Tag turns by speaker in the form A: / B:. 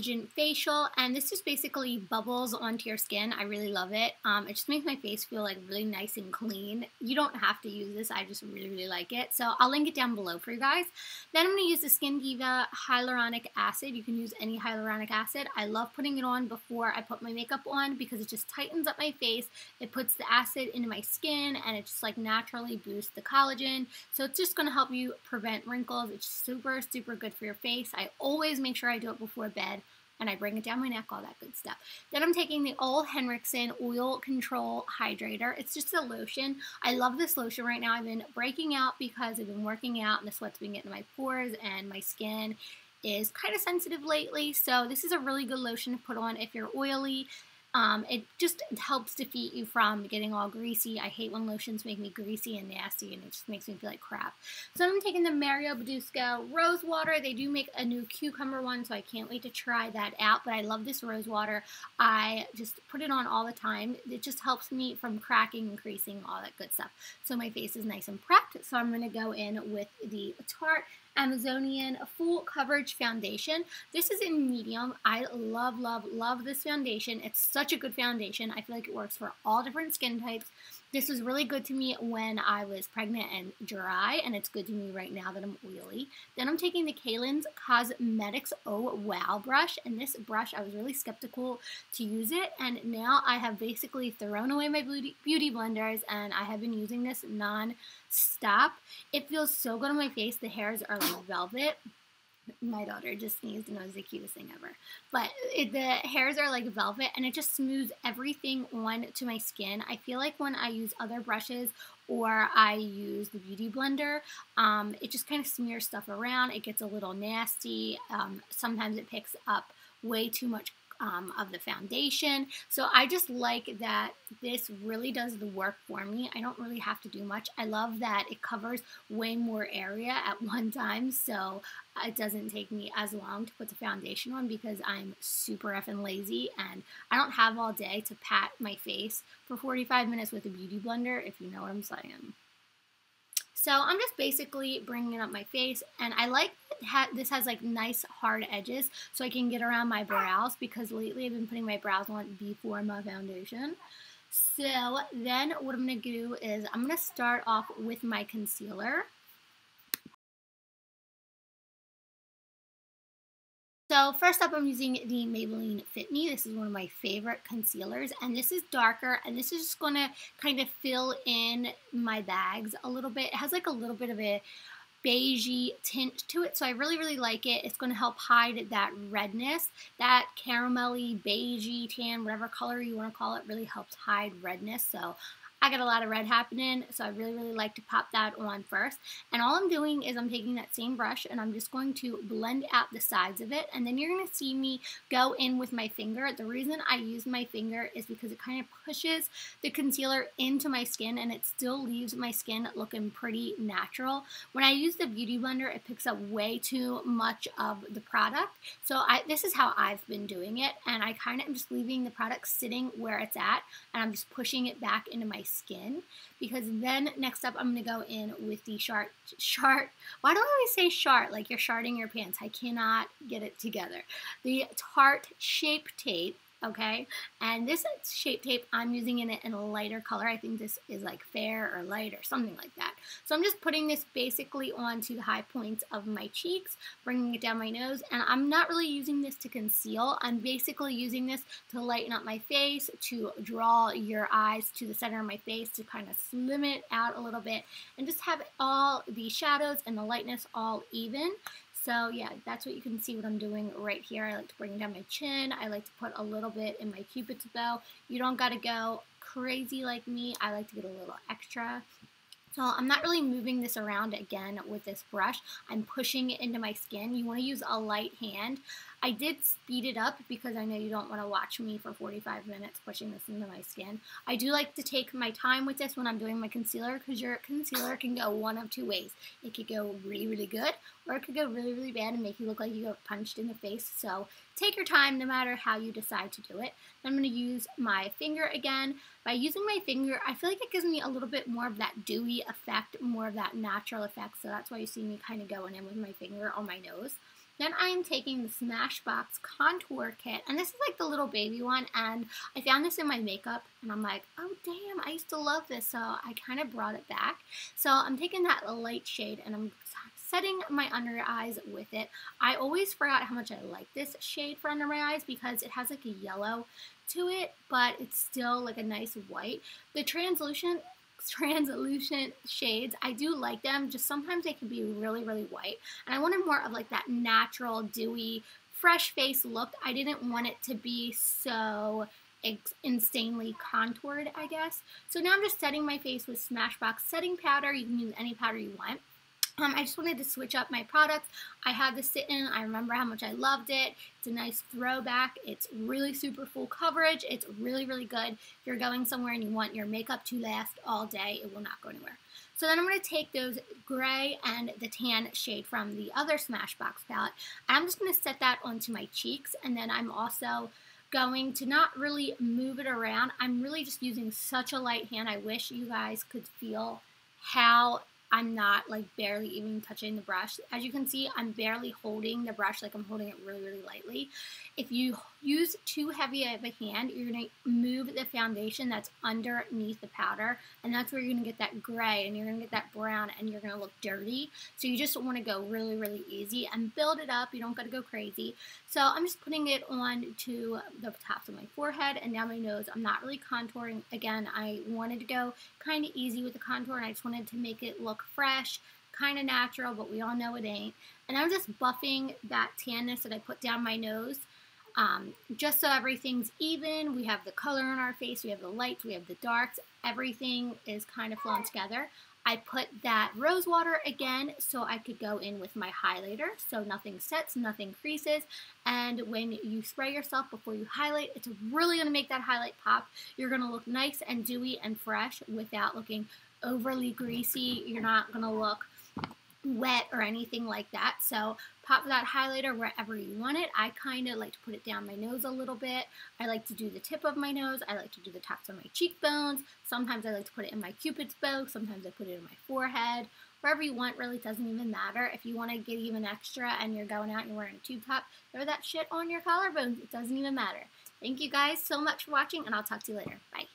A: Oxygen Facial, and this just basically bubbles onto your skin. I really love it. It just makes my face feel like really nice and clean. You don't have to use this. I just really like it. So I'll link it down below for you guys. Then I'm going to use the Skin Diva Hyaluronic Acid. You can use any hyaluronic acid. I love putting it on before I put my makeup on because it just tightens up my face. It puts the acid into my skin and it just like naturally boosts the collagen. So it's just going to help you prevent wrinkles. It's super, super good for your face. I always make sure I do it before bed and I bring it down my neck, all that good stuff. Then I'm taking the Ole Henriksen Oil Control Hydrator. It's just a lotion. I love this lotion right now. I've been breaking out because I've been working out and the sweat's been getting in my pores and my skin is kind of sensitive lately. So this is a really good lotion to put on if you're oily. It just helps defeat you from getting all greasy. I hate when lotions make me greasy and nasty, and it just makes me feel like crap. So I'm taking the Mario Badescu Rose Water. They do make a new cucumber one, so I can't wait to try that out. But I love this rose water. I just put it on all the time. It just helps me from cracking and creasing, all that good stuff. So my face is nice and prepped. So I'm going to go in with the Tarte Amazonian Full Coverage Foundation. This is in medium. I love, love, love this foundation. It's such a good foundation. I feel like it works for all different skin types. This was really good to me when I was pregnant and dry, and it's good to me right now that I'm oily. Then I'm taking the Kalen's Cosmetics Oh Wow brush, and this brush, I was really skeptical to use it, and now I have basically thrown away my beauty blenders, and I have been using this non-stop. It feels so good on my face. The hairs are like velvet. My daughter just sneezed and it was the cutest thing ever. But the hairs are like velvet and it just smooths everything on to my skin. I feel like when I use other brushes or I use the beauty blender, it just kind of smears stuff around. It gets a little nasty. Sometimes it picks up way too much of the foundation. So I just like that this really does the work for me. I don't really have to do much. I love that it covers way more area at one time, so it doesn't take me as long to put the foundation on because I'm super effing lazy and I don't have all day to pat my face for 45 minutes with a beauty blender, if you know what I'm saying. So I'm just basically bringing up my face, and I like that this has like nice hard edges so I can get around my brows because lately I've been putting my brows on before my foundation. So then what I'm going to do is I'm going to start off with my concealer. So first up, I'm using the Maybelline Fit Me. This is one of my favorite concealers, and this is darker, and this is just going to kind of fill in my bags a little bit. It has like a little bit of a beigey tint to it, so I really, really like it. It's going to help hide that redness, that caramelly, beigey, tan, whatever color you want to call it, really helps hide redness. So I got a lot of red happening, so I really, really like to pop that on first. And all I'm doing is I'm taking that same brush and I'm just going to blend out the sides of it. And then you're going to see me go in with my finger. The reason I use my finger is because it kind of pushes the concealer into my skin and it still leaves my skin looking pretty natural. When I use the Beauty Blender, it picks up way too much of the product. So this is how I've been doing it. And I kind of am just leaving the product sitting where it's at and I'm just pushing it back into my skin, because then next up I'm going to go in with the why do I always say Shart like you're sharting your pants? I cannot get it together. The Tarte Shape Tape. Okay, and this Shape Tape, I'm using it in a lighter color. I think this is like fair or light or something like that. So I'm just putting this basically onto the high points of my cheeks, bringing it down my nose, and I'm not really using this to conceal. I'm basically using this to lighten up my face, to draw your eyes to the center of my face, to kind of slim it out a little bit, and just have all the shadows and the lightness all even. So yeah, that's what you can see what I'm doing right here. I like to bring down my chin. I like to put a little bit in my cupid's bow. You don't got to go crazy like me. I like to get a little extra. So I'm not really moving this around again with this brush. I'm pushing it into my skin. You want to use a light hand. I did speed it up because I know you don't want to watch me for 45 minutes pushing this into my skin. I do like to take my time with this when I'm doing my concealer because your concealer can go one of two ways. It could go really, really good, or it could go really, really bad and make you look like you got punched in the face. So take your time no matter how you decide to do it. I'm going to use my finger again. By using my finger, I feel like it gives me a little bit more of that dewy effect, more of that natural effect. So that's why you see me kind of going in with my finger on my nose. Then I am taking the Smashbox Contour Kit, and this is like the little baby one, and I found this in my makeup, and I'm like, oh damn, I used to love this, so I kind of brought it back. So I'm taking that light shade, and I'm setting my under eyes with it. I always forgot how much I like this shade for under my eyes because it has like a yellow to it, but it's still like a nice white. The translucent shades, I do like them, just sometimes they can be really, really white, and I wanted more of like that natural, dewy, fresh face look. I didn't want it to be so insanely contoured, I guess. So now I'm just setting my face with Smashbox setting powder. You can use any powder you want. I just wanted to switch up my products. I had this sit in. I remember how much I loved it. It's a nice throwback. It's really super full coverage. It's really, really good. If you're going somewhere and you want your makeup to last all day, it will not go anywhere. So then I'm going to take those gray and the tan shade from the other Smashbox palette. I'm just going to set that onto my cheeks, and then I'm also going to not really move it around. I'm really just using such a light hand. I wish you guys could feel how I'm not like barely even touching the brush. As you can see, I'm barely holding the brush, like I'm holding it really, really lightly. If you use too heavy of a hand, you're going to move the foundation that's underneath the powder, and that's where you're going to get that gray, and you're going to get that brown, and you're going to look dirty. So you just want to go really, really easy and build it up. You don't got to go crazy. So I'm just putting it on to the tops of my forehead and down my nose. I'm not really contouring. Again, I wanted to go kind of easy with the contour, and I just wanted to make it look fresh, kind of natural, but we all know it ain't. And I'm just buffing that tanness that I put down my nose, just so everything's even. We have the color on our face, we have the lights, we have the darks, everything is kind of flowing together. I put that rose water again so I could go in with my highlighter so nothing sets, nothing creases, and when you spray yourself before you highlight, it's really going to make that highlight pop. You're going to look nice and dewy and fresh without looking overly greasy. You're not going to look wet or anything like that. So pop that highlighter wherever you want it. I kind of like to put it down my nose a little bit. I like to do the tip of my nose. I like to do the tops of my cheekbones. Sometimes I like to put it in my cupid's bow. Sometimes I put it in my forehead. Wherever you want, really doesn't even matter. If you want to get even extra and you're going out and you're wearing a tube top, throw that shit on your collarbones. It doesn't even matter. Thank you guys so much for watching, and I'll talk to you later. Bye.